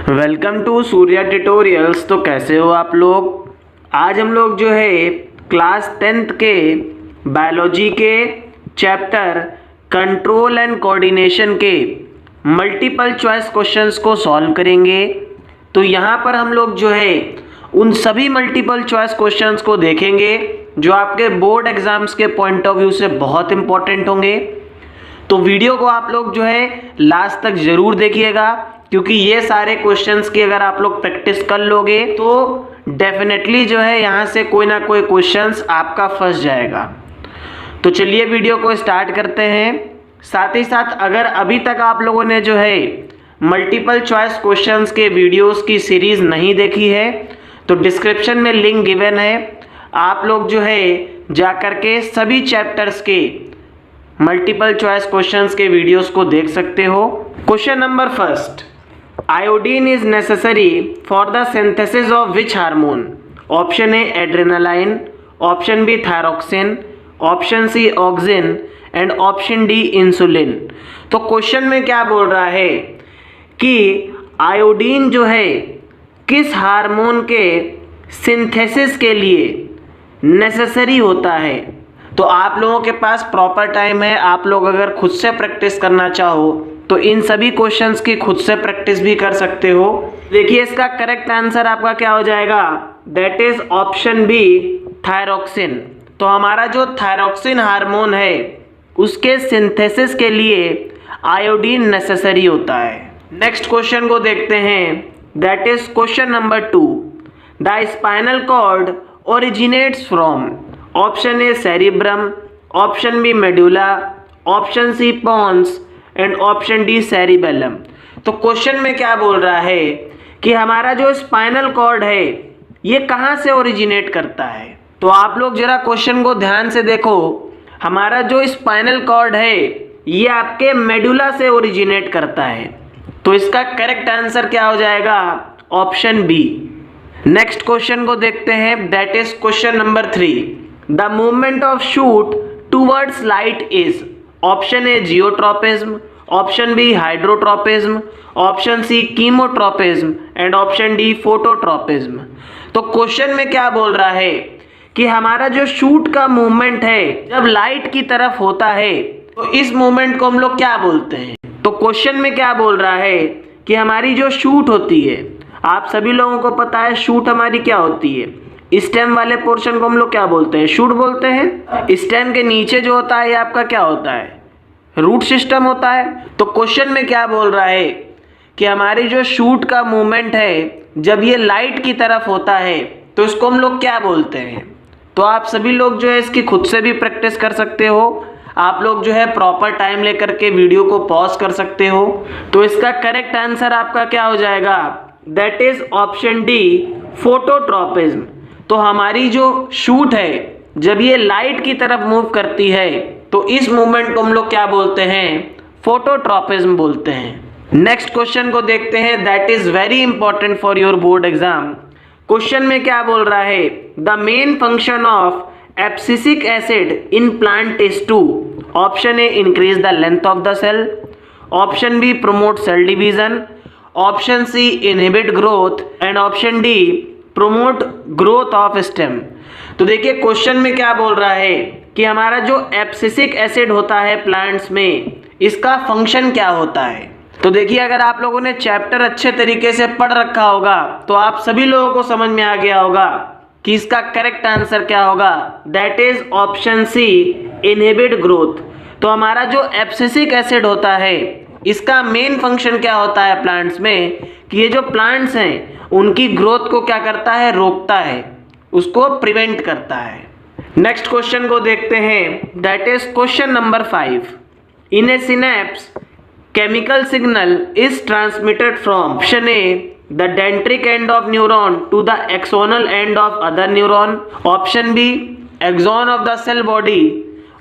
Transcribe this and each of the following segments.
Welcome to Surya tutorials. तो कैसे हो आप लोग। आज हम लोग जो है क्लास 10th के बायोलॉजी के चैप्टर कंट्रोल एंड कोऑर्डिनेशन के मल्टीपल चॉइस क्वेश्चंस को सॉल्व करेंगे। तो यहाँ पर हम लोग जो है उन सभी मल्टीपल चॉइस क्वेश्चंस को देखेंगे जो आपके बोर्ड एग्जाम्स के पॉइंट ऑफ व्यू से बहुत इंपॉर्टेंट होंगे। तो वीडियो को आप लोग जो है लास्ट तक जरूर देखिएगा, क्योंकि ये सारे क्वेश्चंस की अगर आप लोग प्रैक्टिस कर लोगे तो डेफिनेटली जो है यहाँ से कोई ना कोई क्वेश्चंस आपका फंस जाएगा। तो चलिए वीडियो को स्टार्ट करते हैं। साथ ही साथ अगर अभी तक आप लोगों ने जो है मल्टीपल चॉइस क्वेश्चंस के वीडियोस की सीरीज नहीं देखी है तो डिस्क्रिप्शन में लिंक गिवन है, आप लोग जो है जाकर के सभी चैप्टर्स के मल्टीपल चॉइस क्वेश्चंस के वीडियोस को देख सकते हो। Question number first, iodine is necessary for the synthesis of which hormone. Option A adrenaline, option B thyroxine, option C auxin and option D insulin. तो क्वेश्चन में क्या बोल रहा है कि आयोडीन जो है किस हार्मोन के सिंथेसिस के लिए नेसेसरी होता है। तो आप लोगों के पास प्रॉपर टाइम है, आप लोग अगर खुद से प्रैक्टिस करना चाहो तो इन सभी क्वेश्चंस की खुद से प्रैक्टिस भी कर सकते हो। देखिए इसका करेक्ट आंसर आपका क्या हो जाएगा, that is option B thyroxine. तो हमारा जो थायरोक्सिन हार्मोन है उसके सिंथेसिस के लिए आयोडीन नेसेसरी होता है। नेक्स्ट क्वेश्चन को देखते हैं, that is question number 2, the spinal cord originates from. Option A cerebrum, option B medulla, option C pons and option D cerebellum. तो क्वेश्चन में क्या बोल रहा है कि हमारा जो स्पाइनल कॉर्ड है ये कहाँ से ओरिजिनेट करता है। तो आप लोग जरा क्वेश्चन को ध्यान से देखो, हमारा जो स्पाइनल कॉर्ड है ये आपके मेडुला से ओरिजिनेट करता है। तो इसका करेक्ट आंसर क्या हो जाएगा, ऑप्शन बी। नेक्स्ट क्वेश्चन को देखते हैं, that is question number 3, the movement of shoot towards light is. Option A geotropism, option B hydrotropism, option C chemotropism and option D phototropism. तो क्वेश्चन में क्या बोल रहा है कि हमारा जो शूट का मूवमेंट है जब लाइट की तरफ होता है तो इस मूवमेंट को हम लोग क्या बोलते हैं। तो क्वेश्चन में क्या बोल रहा है कि हमारी जो शूट होती है, आप सभी लोगों को पता है शूट हमारी क्या होती है, स्टेम वाले पोर्शन को हम लोग क्या बोलते हैं, शूट बोलते हैं। स्टेम के नीचे जो होता है ये आपका क्या होता है, रूट सिस्टम होता है। तो क्वेश्चन में क्या बोल रहा है कि हमारी जो शूट का मूवमेंट है जब ये लाइट की तरफ होता है तो इसको हम लोग क्या बोलते हैं। तो आप सभी लोग जो है इसकी खुद से भी प्रैक्टिस कर सकते हो, आप लोग जो है प्रॉपर टाइम लेकर के वीडियो को पॉज कर सकते हो। तो इसका करेक्ट आंसर आपका क्या हो जाएगा, that is option D phototropism. तो हमारी जो शूट है जब ये लाइट की तरफ मूव करती है तो इस मूवमेंट को हम लोग क्या बोलते हैं, फोटोट्रोपिज्म बोलते हैं। नेक्स्ट क्वेश्चन को देखते हैं, that is very important for your board exam. Question में क्या बोल रहा है, the main function of abscisic acid in plant is to. Option A increase the length of the cell, option B promote cell division, option C inhibit growth and option D promote growth of stem. तो देखिए question में क्या बोल रहा है कि हमारा जो एब्सिसिक एसिड होता है प्लांट्स में इसका फंक्शन क्या होता है। तो देखिए अगर आप लोगों ने चैप्टर अच्छे तरीके से पढ़ रखा होगा तो आप सभी लोगों को समझ में आ गया होगा कि इसका करेक्ट आंसर क्या होगा, that is option C inhibit growth. तो हमारा जो एब्सिसिक एसिड होता है इसका मेन फंक्शन क्या होता है प्लांट्स में कि ये जो प्लांट्स हैं उनकी ग्रोथ को क्या करता है, रोकता है, उसको प्रिवेंट करता है। नेक्स्ट क्वेश्चन को देखते हैं, that is question number 5, in a synapse chemical signal is transmitted from. Option A the dendritic end of neuron to the axonal end of other neuron, option B axon of the cell body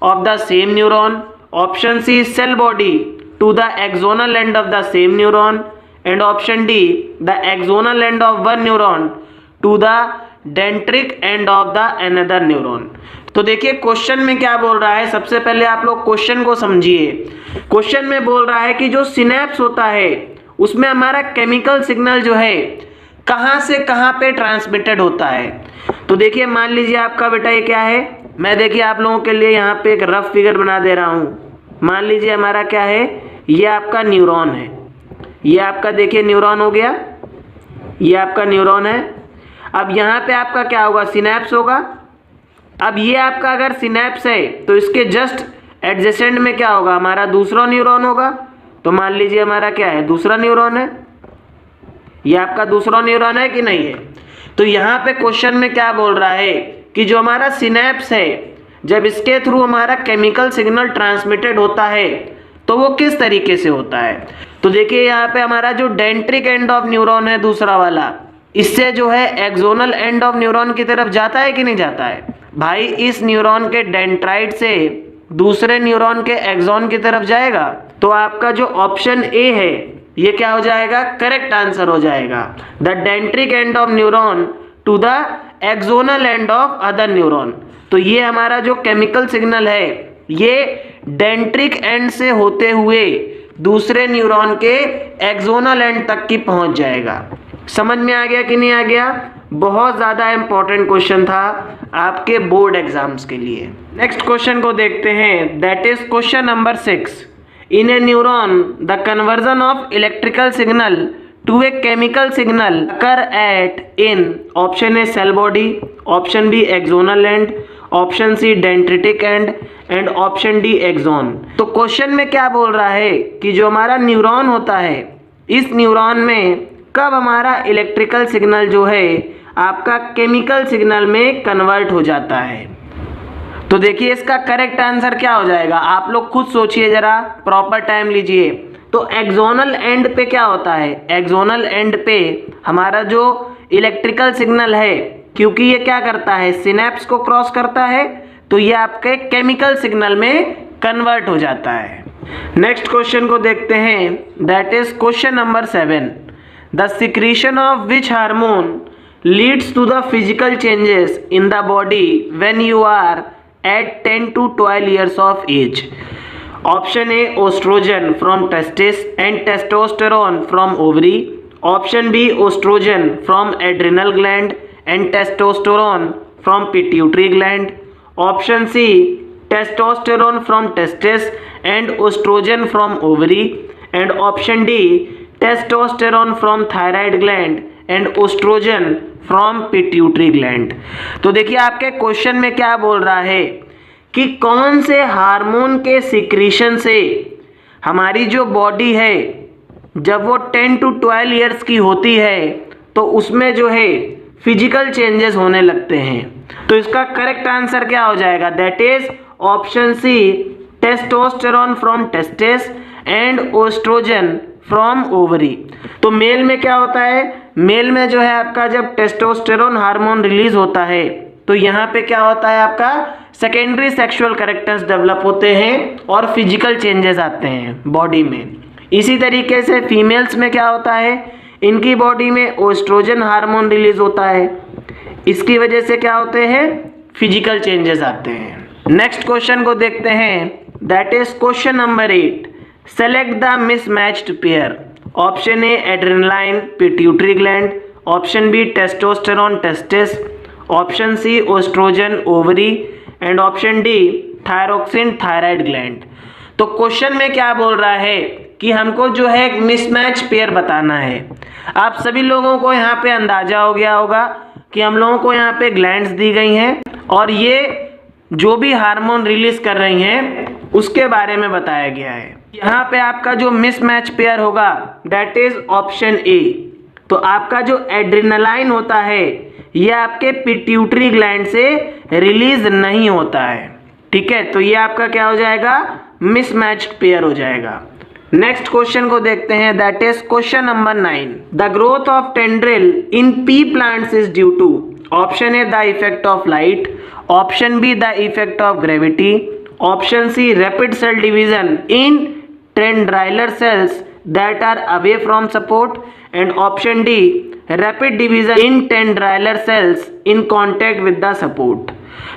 of the same neuron, option C cell body to the axonal end of the same neuron and option D the axonal end of one neuron to the dendritic end of the another neuron. तो देखिए question में क्या बोल रहा है, सबसे पहले आप लोग क्वेश्चन को समझिए। क्वेश्चन में बोल रहा है कि जो सिनेप्स होता है उसमें हमारा केमिकल सिग्नल जो है कहाँ से कहाँ पे ट्रांसमिटेड होता है। तो देखिए मान लीजिए आपका बेटा ये क्या है, मैं देखिए आप लोगों के लिए यहाँ पे एक रफ फिगर बना दे रहा हूँ। मान लीजिए हमारा क्या है, ये आपका न्यूरॉन है, ये आपका देखिए न्यूरॉन हो गया, ये आपका न्यूरॉन है। अब यहाँ पे आपका क्या होगा, सिनैप्स होगा। अब ये आपका अगर सिनैप्स है तो इसके जस्ट एडजेसेंट में क्या होगा, हमारा दूसरा न्यूरॉन होगा। तो मान लीजिए हमारा क्या है, दूसरा न्यूरॉन है, ये आपका दूसरा न्यूरॉन है कि नहीं है। तो यहाँ पे क्वेश्चन में क्या बोल रहा है कि जो हमारा सिनैप्स है, जब इसके थ्रू हमारा केमिकल सिग्नल ट्रांसमिटेड होता है तो वो किस तरीके से होता है। तो देखिए यहाँ पे हमारा जो डेंड्रिटिक एंड ऑफ न्यूरॉन है दूसरा वाला, इससे जो है एक्सोनल एंड ऑफ न्यूरॉन की तरफ जाता है कि नहीं जाता है। भाई इस न्यूरॉन के डेंड्राइट से दूसरे न्यूरॉन के एक्सॉन की तरफ जाएगा। तो आपका जो ऑप्शन ए है ये क्या हो जाएगा, करेक्ट आंसर हो जाएगा। The dendritic end of neuron to the axonal end of other neuron. तो ये हमारा जो केमिकल सिग्नल है ये डेंड्रिटिक एंड से होते हुए दूसरे न्यूरॉन के एक्सोनल एंड तक की पहुंच जाएगा। समझ में आ गया कि नहीं आ गया। बहुत ज़्यादा इंपॉर्टेंट क्वेश्चन था आपके बोर्ड एग्जाम्स के लिए। नेक्स्ट क्वेश्चन को देखते हैं, that is question number 6। In a neuron the conversion of electrical signal to a chemical signal occur at in option A cell body, option B axonal end, option C dendritic end option D axon. तो question में क्या बोल रहा है कि जो हमारा neuron होता है, इस न्यूरॉन में कब हमारा इलेक्ट्रिकल सिग्नल जो है आपका केमिकल सिग्नल में कन्वर्ट हो जाता है। तो देखिए इसका करेक्ट आंसर क्या हो जाएगा, आप लोग खुद सोचिए जरा, प्रॉपर टाइम लीजिए। तो एक्सोनल एंड पे क्या होता है, एक्सोनल एंड पे हमारा जो इलेक्ट्रिकल सिग्नल है, क्योंकि ये क्या करता है, सिनैप्स को क्रॉस करता है, तो ये आपके केमिकल सिग्नल में कन्वर्ट हो जाता है। नेक्स्ट क्वेश्चन को देखते हैं, that is question number 7। The secretion of which hormone leads to the physical changes in the body when you are at 10 to 12 years of age. Option A estrogen from testes and testosterone from ovary. Option B estrogen from adrenal gland and testosterone from pituitary gland. Option C testosterone from testes and estrogen from ovary. And option D testosterone from thyroid gland and oestrogen from pituitary gland. तो देखिए आपके question में क्या बोल रहा है कि कौन से हार्मोन के सिक्रीशन से हमारी जो बॉडी है जब वो 10 to 12 ईयर्स की होती है तो उसमें जो है फिजिकल चेंजेस होने लगते हैं। तो इसका करेक्ट आंसर क्या हो जाएगा, that is option C testosterone from testis and oestrogen from ovary. तो मेल में क्या होता है, मेल में जो है आपका जब टेस्टोस्टेरोन हार्मोन रिलीज होता है तो यहाँ पे क्या होता है, आपका सेकेंडरी सेक्सुअल कैरेक्टर्स डेवलप होते हैं और फिजिकल चेंजेस आते हैं बॉडी में। इसी तरीके से फीमेल्स में क्या होता है, इनकी बॉडी में ओस्ट्रोजन हार्मोन रिलीज होता है, इसकी वजह से क्या होते हैं, फिजिकल चेंजेस आते हैं। नेक्स्ट क्वेश्चन को देखते हैं, that is question number 8। Select the mismatched pair. Option A adrenaline pituitary gland, option B testosterone testis, option C oestrogen ovary and option D thyroxine thyroid gland. तो question में क्या बोल रहा है कि हमको जो है एक मिसमैच पेयर बताना है। आप सभी लोगों को यहाँ पे अंदाजा हो गया होगा कि हम लोगों को यहाँ पे ग्लैंड्स दी गई हैं और ये जो भी हार्मोन रिलीज कर रही हैं उसके बारे में बताया गया है। यहाँ पे आपका जो मिसमैच पेयर होगा दैट इज ऑप्शन ए। तो आपका जो एड्रेनालाइन होता है ये आपके पिट्यूटरी ग्लैंड से रिलीज नहीं होता है, ठीक है। तो ये आपका क्या हो जाएगा, मिसमैच्ड पेयर हो जाएगा। नेक्स्ट क्वेश्चन को देखते हैं, that is question number 9। The growth of tendril in pea plants is due to. Option A the effect of light, option B the effect of gravity, option C rapid cell division in tendrilar cells that are away from support and option D rapid division in tendrilar cells in contact with the support।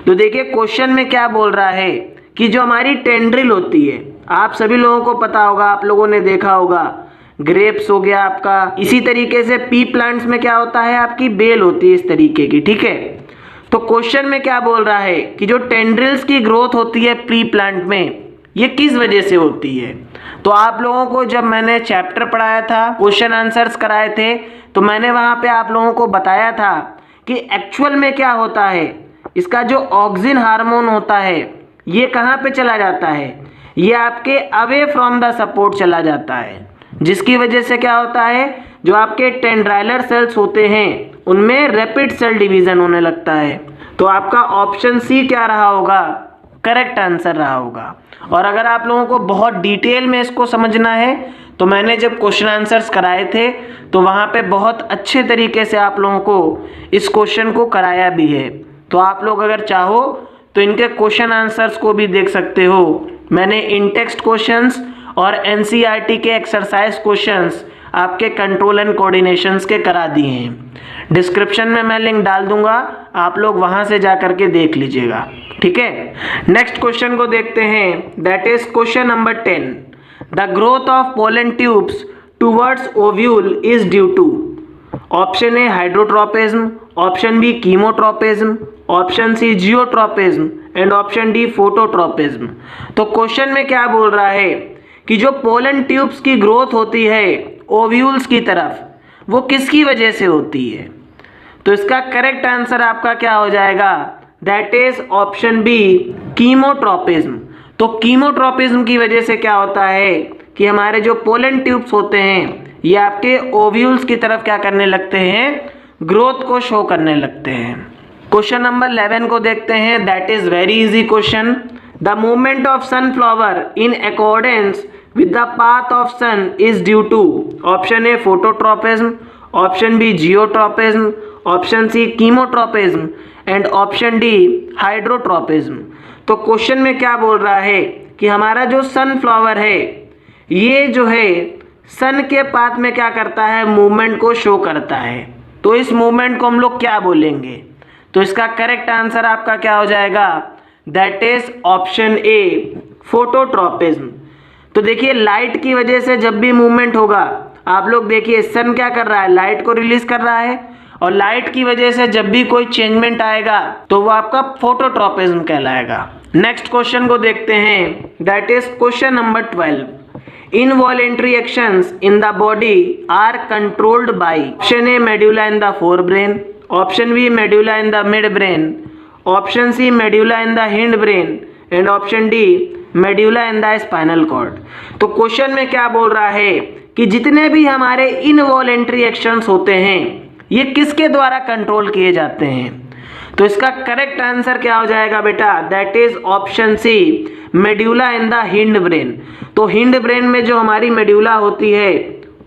तो देखिए question में क्या बोल रहा है कि जो हमारी टेंड्रिल होती है, आप सभी लोगों को पता होगा, आप लोगों ने देखा होगा ग्रेप्स हो गया आपका। इसी तरीके से पी प्लांट्स में क्या होता है, आपकी बेल होती है इस तरीके की, ठीक है। तो क्वेश्चन में क्या बोल रहा है कि जो टेंड्रिल्स की ग्रोथ होती है पी प्लांट में, ये किस वजह से होती है। तो आप लोगों को जब मैंने चैप्टर पढ़ाया था, क्वेश्चन आंसर्स कराए थे, तो मैंने वहां पे आप लोगों को बताया था कि एक्चुअल में क्या होता है, इसका जो ऑक्सिन हार्मोन होता है ये कहाँ पे चला जाता है, ये आपके अवे फ्रॉम द सपोर्ट चला जाता है, जिसकी वजह से क्या होता है, जो आपके टेंड्राइलर सेल्स होते हैं उनमें रैपिड सेल डिवीजन होने लगता है। तो आपका ऑप्शन सी क्या रहा होगा, करेक्ट आंसर रहा होगा। और अगर आप लोगों को बहुत डिटेल में इसको समझना है तो मैंने जब क्वेश्चन आंसर्स कराए थे तो वहाँ पे बहुत अच्छे तरीके से आप लोगों को इस क्वेश्चन को कराया भी है। तो आप लोग अगर चाहो तो इनके क्वेश्चन आंसर्स को भी देख सकते हो। मैंने इन टेक्स्ट क्वेश्चंस और एनसीईआरटी के एक्सरसाइज क्वेश्चंस आपके कंट्रोल एंड कोऑर्डिनेशंस के करा दिए हैं। डिस्क्रिप्शन में मैं लिंक डाल दूंगा, आप लोग वहां से जा करके देख लीजिएगा, ठीक है। नेक्स्ट क्वेश्चन को देखते हैं, that is question number 10। The growth of pollen tubes towards ovule is due to, option A hydrotropism, option B chemotropism, option C geotropism and option D phototropism. तो क्वेश्चन में क्या बोल रहा है कि जो पोलन ट्यूब्स की ग्रोथ होती है ओव्यूल्स की तरफ, वो किसकी वजह से होती है। तो इसका करेक्ट आंसर आपका क्या हो जाएगा, that is option B chemotropism. तो कीमोट्रोपिज्म की वजह से क्या होता है कि हमारे जो पोलन ट्यूब्स होते हैं ये आपके ओव्यूल्स की तरफ क्या करने लगते हैं, ग्रोथ को शो करने लगते हैं। क्वेश्चन नंबर 11 को देखते हैं, that is very easy question. The movement of sunflower in accordance with the path of sun is due to, option A phototropism, option B geotropism, option C chemotropism and option D hydrotropism। तो question में क्या बोल रहा है कि हमारा जो sunflower है ये जो है सन के पाथ में क्या करता है, मूवमेंट को शो करता है। तो इस मूवमेंट को हम लोग क्या बोलेंगे। तो इसका करेक्ट आंसर आपका क्या हो जाएगा, that is option A phototropism. तो देखिए लाइट की वजह से जब भी मूवमेंट होगा, आप लोग देखिए सन क्या कर रहा है, लाइट को रिलीज कर रहा है, और लाइट की वजह से जब भी कोई चेंजमेंट आएगा तो वो आपका फोटोट्रोपिज्म कहलाएगा। नेक्स्ट क्वेश्चन को देखते हैं, that is question number 12। Involuntary actions in the body are controlled by, option A medulla in the forebrain, option B medulla in the midbrain, option C medulla in the hindbrain and option D medulla in the spinal cord. तो question में क्या बोल रहा है कि जितने भी हमारे इनवॉलेंट्री एक्शंस होते हैं ये किसके द्वारा कंट्रोल किए जाते हैं। तो इसका करेक्ट आंसर क्या हो जाएगा बेटा, that is option C medulla in the hindbrain. तो हिंड ब्रेन में जो हमारी मेडुला होती है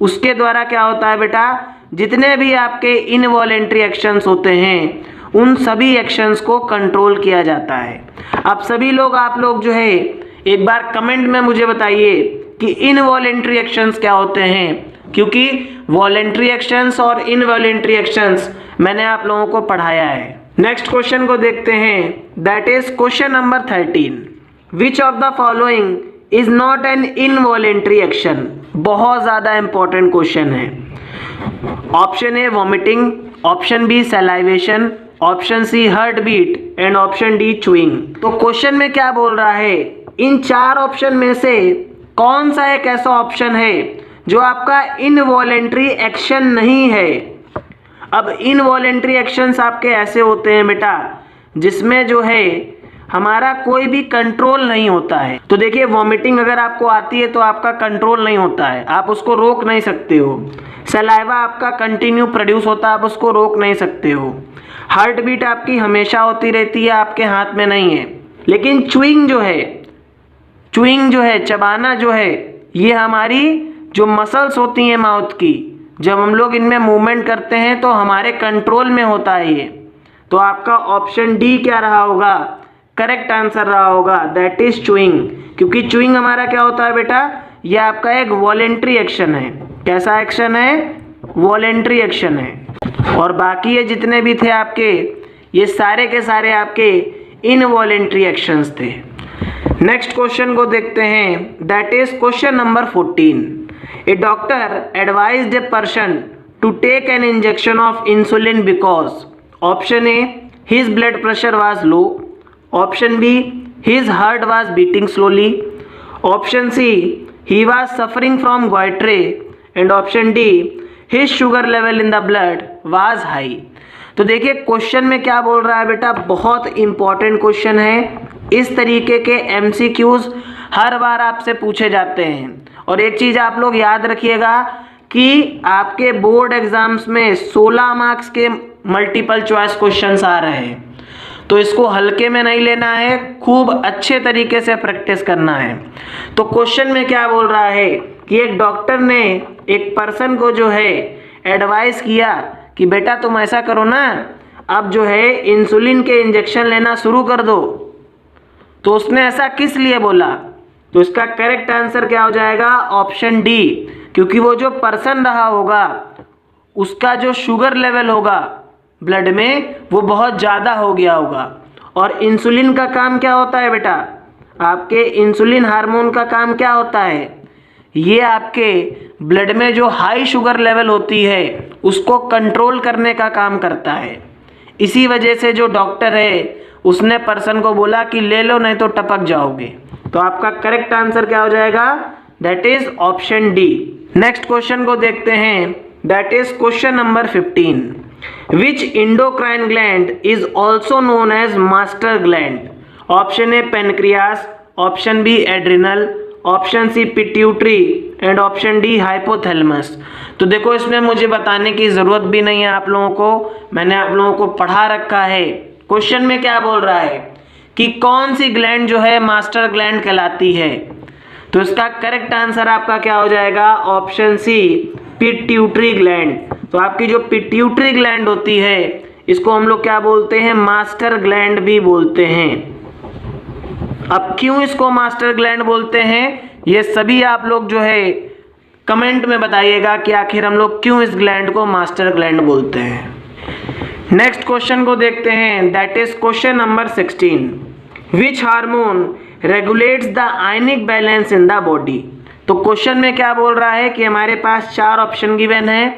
उसके द्वारा क्या होता है बेटा, जितने भी आपके इनवॉलेंट्री एक्शंस होते हैं उन सभी एक्शंस को कंट्रोल किया जाता है। अब सभी लोग आप लोग जो है एक बार कमेंट में मुझे बताइए कि इनवॉलेंट्री एक्शंस क्या होते हैं, क्योंकि वॉलेंट्री एक्शंस और इनवॉलेंट्री एक्शंस मैंने आप लोगों को पढ़ाया है। नेक्स्ट क्वेश्चन को देखते हैं, that is question number 13। Which of the following is not an involuntary action. बहुत ज्यादा इंपॉर्टेंट क्वेश्चन है। Option A vomiting, option B salivation, option C heartbeat and option D chewing. तो question में क्या बोल रहा है, इन चार ऑप्शन में से कौन सा एक ऐसा ऑप्शन है जो आपका इनवॉलेंट्री एक्शन नहीं है। अब इनवॉलेंट्री एक्शंस आपके ऐसे होते हैं बेटा जिसमें जो है हमारा कोई भी कंट्रोल नहीं होता है। तो देखिए वॉमिटिंग अगर आपको आती है तो आपका कंट्रोल नहीं होता है, आप उसको रोक नहीं सकते हो। सलाइवा आपका कंटिन्यू प्रोड्यूस होता है, आप उसको रोक नहीं सकते हो। हार्ट बीट आपकी हमेशा होती रहती है, आपके हाथ में नहीं है। लेकिन च्यूइंग जो है चबाना जो है, ये हमारी जो मसल्स होती हैं माउथ की, जब हम लोग इनमें मूवमेंट करते हैं तो हमारे कंट्रोल में होता है ये। तो आपका ऑप्शन डी क्या रहा होगा, करेक्ट आंसर रहा होगा, दैट इज च्यूइंग। क्योंकि च्यूइंग हमारा क्या होता है बेटा, ये आपका एक वॉलेंट्री एक्शन है। कैसा एक्शन है, वॉलेंट्री एक्शन है। और बाकी ये जितने भी थे आपके, ये सारे के सारे आपके इनवॉलेंट्री एक्शंस थे। नेक्स्ट क्वेश्चन को देखते हैं, that is question number 14। A doctor advised a person to take an injection of insulin because option A his blood pressure was low, option B his heart was beating slowly, option C he was suffering from goitre and option D his sugar level in the blood was high. तो देखिए question में क्या बोल रहा है बेटा, बहुत important question है। इस तरीके के एमसीक्यूज हर बार आपसे पूछे जाते हैं। और एक चीज़ आप लोग याद रखिएगा कि आपके बोर्ड एग्जाम्स में 16 मार्क्स के मल्टीपल चॉइस क्वेश्चंस आ रहे हैं, तो इसको हल्के में नहीं लेना है, खूब अच्छे तरीके से प्रैक्टिस करना है। तो क्वेश्चन में क्या बोल रहा है कि एक डॉक्टर ने एक पर्सन को जो है एडवाइस किया कि बेटा तुम ऐसा करो ना, अब जो है इंसुलिन के इंजेक्शन लेना शुरू कर दो। तो उसने ऐसा किस लिए बोला? तो इसका करेक्ट आंसर क्या हो जाएगा? ऑप्शन डी, क्योंकि वो जो पर्सन रहा होगा उसका जो शुगर लेवल होगा ब्लड में वो बहुत ज़्यादा हो गया होगा। और इंसुलिन का काम क्या होता है बेटा? आपके इंसुलिन हार्मोन का काम क्या होता है? ये आपके ब्लड में जो हाई शुगर लेवल होती है उसको कंट्रोल करने का काम करता है। इसी वजह से जो डॉक्टर है उसने पर्सन को बोला कि ले लो नहीं तो टपक जाओगे। तो आपका करेक्ट आंसर क्या हो जाएगा? That is option D. Next question को देखते हैं, that is question number 15। Which endocrine gland is also known as master gland? Option A pancreas, option B adrenal, option C pituitary and option D hypothalamus. तो देखो इसमें मुझे बताने की ज़रूरत भी नहीं है आप लोगों को, मैंने आप लोगों को पढ़ा रखा है। क्वेश्चन में क्या बोल रहा है कि कौन सी ग्लैंड जो है मास्टर ग्लैंड कहलाती है? तो इसका करेक्ट आंसर आपका क्या हो जाएगा? Option C pituitary gland. तो आपकी जो पिट्यूटरी ग्लैंड होती है इसको हम लोग क्या बोलते हैं? मास्टर ग्लैंड भी बोलते हैं। अब क्यों इसको मास्टर ग्लैंड बोलते हैं ये सभी आप लोग जो है कमेंट में बताइएगा कि आखिर हम लोग क्यों इस ग्लैंड को मास्टर ग्लैंड बोलते हैं। नेक्स्ट क्वेश्चन को देखते हैं, that is question number 16। Which hormone regulates the ionic balance in the body? तो क्वेश्चन में क्या बोल रहा है कि हमारे पास 4 ऑप्शन गिवन है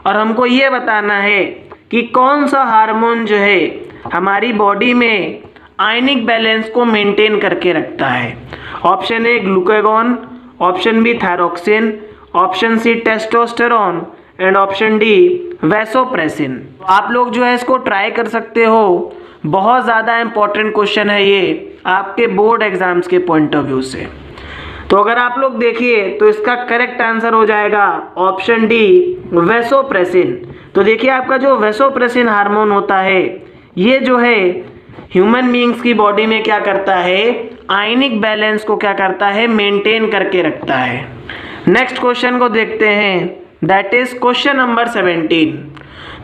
और हमको ये बताना है कि कौन सा हार्मोन जो है हमारी बॉडी में आयनिक बैलेंस को मेंटेन करके रखता है। Option A glucagon, option B thyroxine, option C testosterone and option D vasopressin. आप लोग जो है इसको ट्राई कर सकते हो, बहुत ज़्यादा इंपॉर्टेंट क्वेश्चन है ये आपके बोर्ड एग्जाम्स के पॉइंट ऑफ व्यू से। तो अगर आप लोग देखिए तो इसका करेक्ट आंसर हो जाएगा ऑप्शन डी वैसोप्रेसिन। तो देखिए आपका जो वैसोप्रेसिन हार्मोन होता है ये जो है ह्यूमन बीइंग्स की बॉडी में क्या करता है? आयनिक बैलेंस को क्या करता है? मेंटेन करके रखता है। नेक्स्ट क्वेश्चन को देखते हैं, that is question number 17।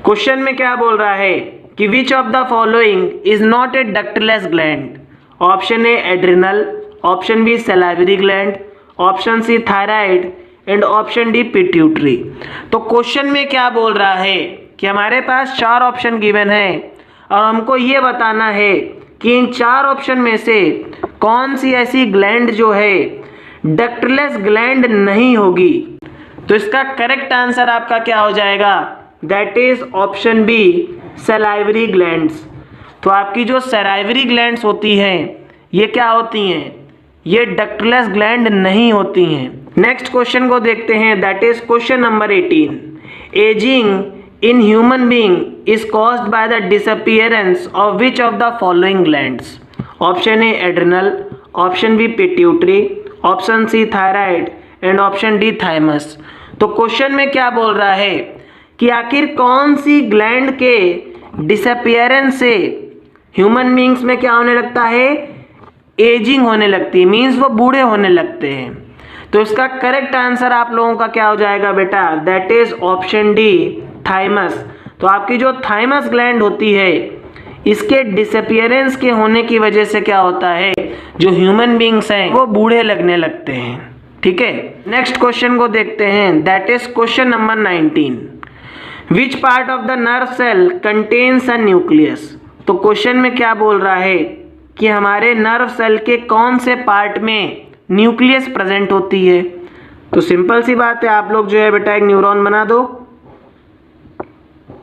Question में क्या बोल रहा है कि which of the following is not a ductless gland? Option A adrenal, option B salivary gland, option C thyroid and option D pituitary. तो क्वेश्चन में क्या बोल रहा है कि हमारे पास 4 ऑप्शन गिवन है और हमको ये बताना है कि इन 4 ऑप्शन में से कौन सी ऐसी ग्लैंड जो है डक्टलेस ग्लैंड नहीं होगी। तो इसका करेक्ट आंसर आपका क्या हो जाएगा? That is option B salivary glands. तो आपकी जो सैलिवरी ग्लैंड्स होती हैं ये क्या होती हैं? ये डक्टलेस ग्लैंड नहीं होती हैं। नेक्स्ट क्वेश्चन को देखते हैं, that is question number 18। Ageing in human being is caused by the disappearance of which of the following glands? Option A adrenal, option B pituitary, option C thyroid and option D thymus. तो question में क्या बोल रहा है कि आखिर कौन सी ग्लैंड के डिसअपीयरेंस से ह्यूमन बीइंग्स में क्या होने लगता है? एजिंग होने लगती है, मीन्स वो बूढ़े होने लगते हैं। तो इसका करेक्ट आंसर आप लोगों का क्या हो जाएगा बेटा? That is option D thymus. तो आपकी जो थाइमस ग्लैंड होती है इसके डिसअपीयरेंस के होने की वजह से क्या होता है, जो ह्यूमन बीइंग्स हैं वो बूढ़े लगने लगते हैं। ठीक है, नेक्स्ट क्वेश्चन को देखते हैं, that is question number 19। Which part of the nerve cell contains a nucleus? तो क्वेश्चन में क्या बोल रहा है कि हमारे नर्व सेल के कौन से पार्ट में न्यूक्लियस प्रेजेंट होती है? तो तो सिंपल सी बात है, आप लोग जो है बेटा एक न्यूरॉन बना दो।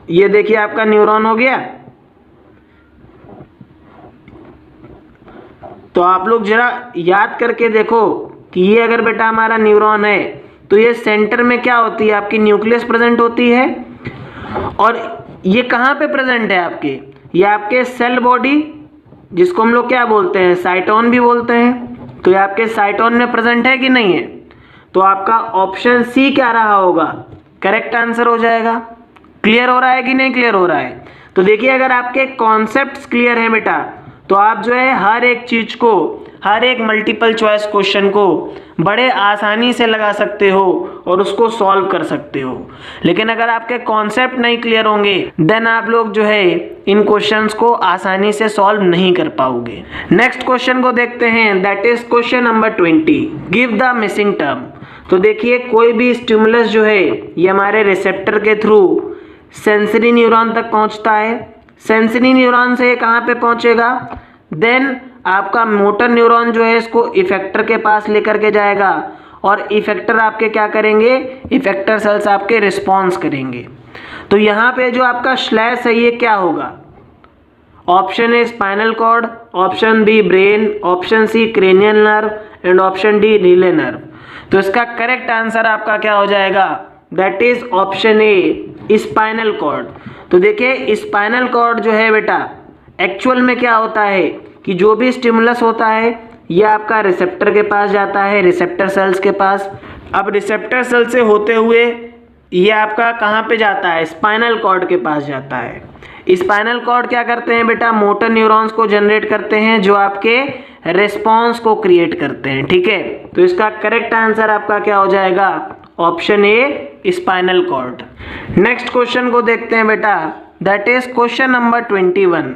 ये देखिए आपका न्यूरॉन हो गया। तो आप लोग जरा याद करके देखो कि ये अगर बेटा हमारा न्यूरॉन है तो ये सेंटर में क्या होती है, आपकी न्यूक्लियस प्रेजेंट होती है। और ये कहाँ पे प्रेजेंट है आपके, ये आपके सेल बॉडी, जिसको हम लोग क्या बोलते हैं, साइटोन भी बोलते हैं। तो ये आपके साइटोन में प्रेजेंट है कि नहीं है। तो आपका ऑप्शन सी क्या रहा होगा, करेक्ट आंसर हो जाएगा। क्लियर हो रहा है कि नहीं क्लियर हो रहा है। तो देखिए अगर आपके कॉन्सेप्ट्स क्लियर हैं बेटा तो आप जो है हर एक चीज को, हर एक मल्टीपल चॉइस क्वेश्चन को बड़े आसानी से लगा सकते हो और उसको सॉल्व कर सकते हो। लेकिन अगर आपके कॉन्सेप्ट नहीं क्लियर होंगे देन आप लोग जो है इन क्वेश्चंस को आसानी से सॉल्व नहीं कर पाओगे। नेक्स्ट क्वेश्चन को देखते हैं, that is question number 20, give the missing term. तो देखिए कोई भी स्टिमुलस जो है ये हमारे रिसेप्टर के थ्रू सेंसरी न्यूरॉन तक पहुंचता है। सेंसरी न्यूरॉन से कहाँ पे पहुंचेगा, देन आपका मोटर न्यूरॉन जो है इसको इफेक्टर के पास लेकर के जाएगा और इफेक्टर आपके क्या करेंगे, इफेक्टर सेल्स आपके रिस्पॉन्स करेंगे। तो यहाँ पे जो आपका स्लैश है ये क्या होगा, option A spinal cord, option B brain, option C cranial nerve and option D relay nerve. तो इसका करेक्ट आंसर आपका क्या हो जाएगा, that is option A spinal cord. तो देखिए स्पाइनल कॉर्ड जो है बेटा एक्चुअल में क्या होता है कि जो भी स्टिमुलस होता है ये आपका रिसेप्टर के पास जाता है, रिसेप्टर सेल्स के पास। अब रिसेप्टर सेल से होते हुए ये आपका कहाँ पे जाता है, स्पाइनल कॉर्ड के पास जाता है। स्पाइनल कॉर्ड क्या करते हैं बेटा, मोटर न्यूरॉन्स को जनरेट करते हैं जो आपके रिस्पॉन्स को क्रिएट करते हैं। ठीक है, तो इसका करेक्ट आंसर आपका क्या हो जाएगा, option A spinal cord. Next question को देखते हैं बेटा, that is question number 21,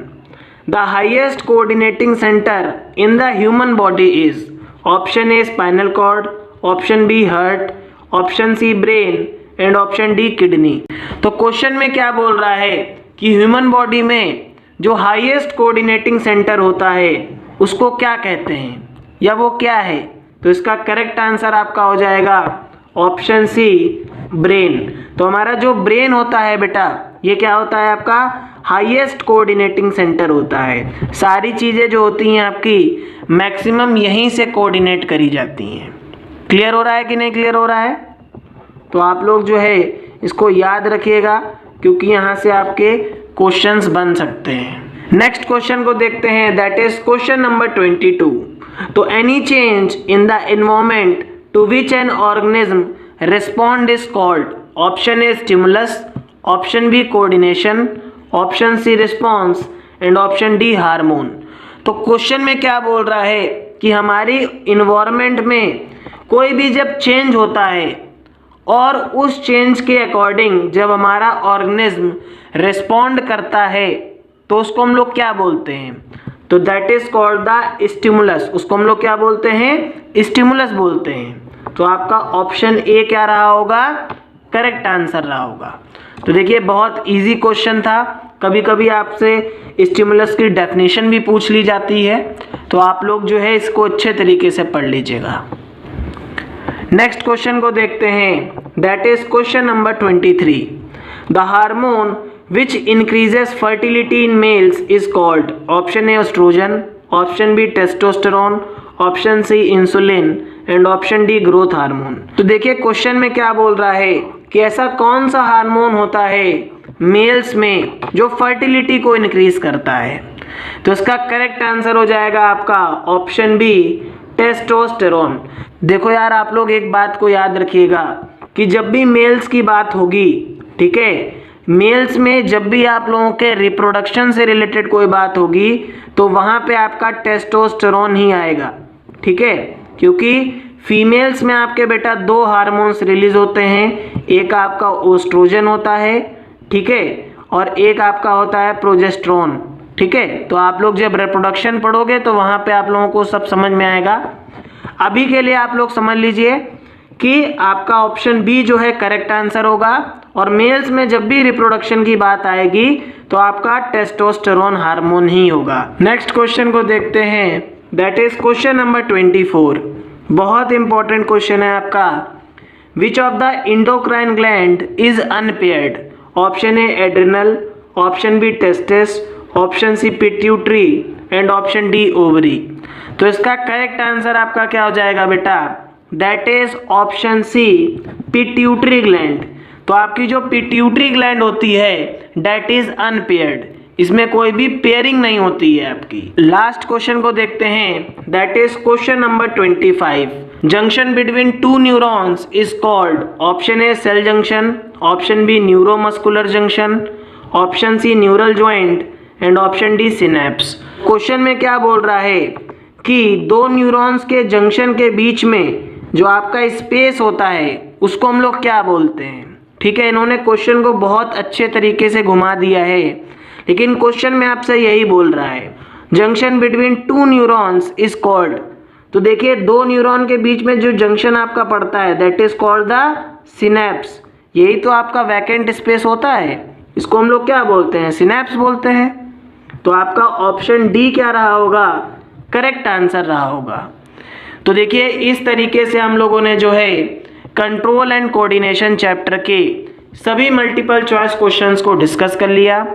the highest coordinating centre in the human body is, option A spinal cord, option B heart, option C brain and option D kidney. तो question में क्या बोल रहा है कि ह्यूमन बॉडी में जो हाईएस्ट कोऑर्डिनेटिंग सेंटर होता है उसको क्या कहते हैं या वो क्या है। तो इसका करेक्ट आंसर आपका हो जाएगा ऑप्शन सी ब्रेन। तो हमारा जो ब्रेन होता है बेटा ये क्या होता है, आपका हाईएस्ट कोऑर्डिनेटिंग सेंटर होता है। सारी चीज़ें जो होती हैं आपकी मैक्सिमम यहीं से कोऑर्डिनेट करी जाती हैं। क्लियर हो रहा है कि नहीं क्लियर हो रहा है। तो आप लोग जो है इसको याद रखिएगा क्योंकि यहाँ से आपके क्वेश्चंस बन सकते हैं। नेक्स्ट क्वेश्चन को देखते हैं, दैट इज क्वेश्चन नंबर 22, तो any change in the environment to which an organism respond is called, option A stimulus, option B coordination, option C response and option D hormone. तो question में क्या बोल रहा है कि हमारी इन्वायरमेंट में कोई भी जब चेंज होता है और उस चेंज के अकॉर्डिंग जब हमारा ऑर्गेनिज्म रिस्पॉन्ड करता है तो उसको हम लोग क्या बोलते हैं, तो that is called the stimulus. उसको हम लोग क्या बोलते हैं, स्टिमुलस बोलते हैं। तो आपका ऑप्शन ए क्या रहा होगा, करेक्ट आंसर रहा होगा। तो देखिए बहुत इजी क्वेश्चन था, कभी कभी आपसे स्टिमुलस की डेफिनेशन भी पूछ ली जाती है, तो आप लोग जो है इसको अच्छे तरीके से पढ़ लीजिएगा। नेक्स्ट क्वेश्चन को देखते हैं, that is question number 23, the hormone which increases fertility in males is called, option A estrogen, option B testosterone, option C insulin and option D growth hormone. तो देखिए क्वेश्चन में क्या बोल रहा है कि ऐसा कौन सा हार्मोन होता है मेल्स में जो फर्टिलिटी को इंक्रीज करता है। तो इसका करेक्ट आंसर हो जाएगा आपका ऑप्शन बी टेस्टोस्टेरोन। देखो यार आप लोग एक बात को याद रखिएगा कि जब भी मेल्स की बात होगी, ठीक है, मेल्स में जब भी आप लोगों के रिप्रोडक्शन से रिलेटेड कोई बात होगी तो वहाँ पे आपका टेस्टोस्टेरोन ही आएगा। ठीक है, क्योंकि फीमेल्स में आपके बेटा दो हार्मोन्स रिलीज होते हैं, एक आपका ओस्ट्रोजन होता है, ठीक है, और एक आपका होता है प्रोजेस्टेरोन। ठीक है, तो आप लोग जब रिप्रोडक्शन पढ़ोगे तो वहाँ पे आप लोगों को सब समझ में आएगा। अभी के लिए आप लोग समझ लीजिए कि आपका ऑप्शन बी जो है करेक्ट आंसर होगा, और मेल्स में जब भी रिप्रोडक्शन की बात आएगी तो आपका टेस्टोस्टेरोन हार्मोन ही होगा। नेक्स्ट क्वेश्चन को देखते हैं, दैट इज क्वेश्चन नंबर 24, बहुत इंपॉर्टेंट क्वेश्चन है आपका, which of the endocrine gland is unpaired? Option A adrenal, option B testis, option C pituitary and option D ovary. तो इसका करेक्ट आंसर आपका क्या हो जाएगा बेटा? That is option C pituitary gland. तो आपकी जो पिट्यूटरी ग्लैंड होती है दैट इज अनपेयर्ड, इसमें कोई भी पेयरिंग नहीं होती है आपकी। लास्ट क्वेश्चन को देखते हैं, that is question number 25। Junction between two neurons is called? Option A cell junction, option B neuromuscular junction, option C neural joint and option D synapse. Question में क्या बोल रहा है कि दो न्यूरॉन्स के जंक्शन के बीच में जो आपका स्पेस होता है उसको हम लोग क्या बोलते हैं? ठीक है, इन्होंने क्वेश्चन को बहुत अच्छे तरीके से घुमा दिया है, लेकिन क्वेश्चन में आपसे यही बोल रहा है junction between two neurons is called. तो देखिए दो न्यूरॉन के बीच में जो जंक्शन आपका पड़ता है that is called the synapse. यही तो आपका वैकेंट स्पेस होता है, इसको हम लोग क्या बोलते हैं? सिनेप्स बोलते हैं। तो आपका ऑप्शन डी क्या रहा होगा? करेक्ट आंसर रहा होगा। तो देखिए इस तरीके से हम लोगों ने जो है कंट्रोल एंड कोऑर्डिनेशन चैप्टर के सभी मल्टीपल चॉइस क्वेश्चंस को डिस्कस कर लिया।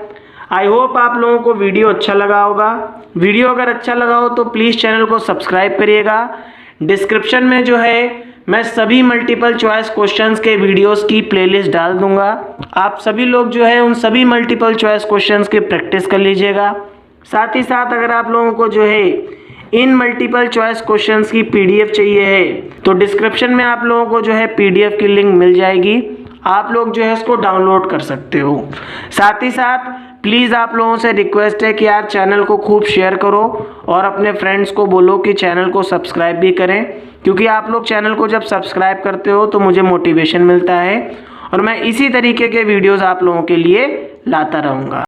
आई होप आप लोगों को वीडियो अच्छा लगा होगा। वीडियो अगर अच्छा लगा हो तो प्लीज़ चैनल को सब्सक्राइब करिएगा। डिस्क्रिप्शन में जो है मैं सभी मल्टीपल चॉइस क्वेश्चंस के वीडियोस की प्लेलिस्ट डाल दूंगा। आप सभी लोग जो है उन सभी मल्टीपल चॉइस क्वेश्चंस की प्रैक्टिस कर लीजिएगा। साथ ही साथ अगर आप लोगों को जो है इन मल्टीपल चॉइस क्वेश्चंस की पीडीएफ चाहिए है तो डिस्क्रिप्शन में आप लोगों को जो है पीडीएफ की लिंक मिल जाएगी, आप लोग जो है इसको डाउनलोड कर सकते हो। साथ ही साथ प्लीज़ आप लोगों से रिक्वेस्ट है कि यार चैनल को खूब शेयर करो और अपने फ्रेंड्स को बोलो कि चैनल को सब्सक्राइब भी करें, क्योंकि आप लोग चैनल को जब सब्सक्राइब करते हो तो मुझे मोटिवेशन मिलता है और मैं इसी तरीके के वीडियोज़ आप लोगों के लिए लाता रहूँगा।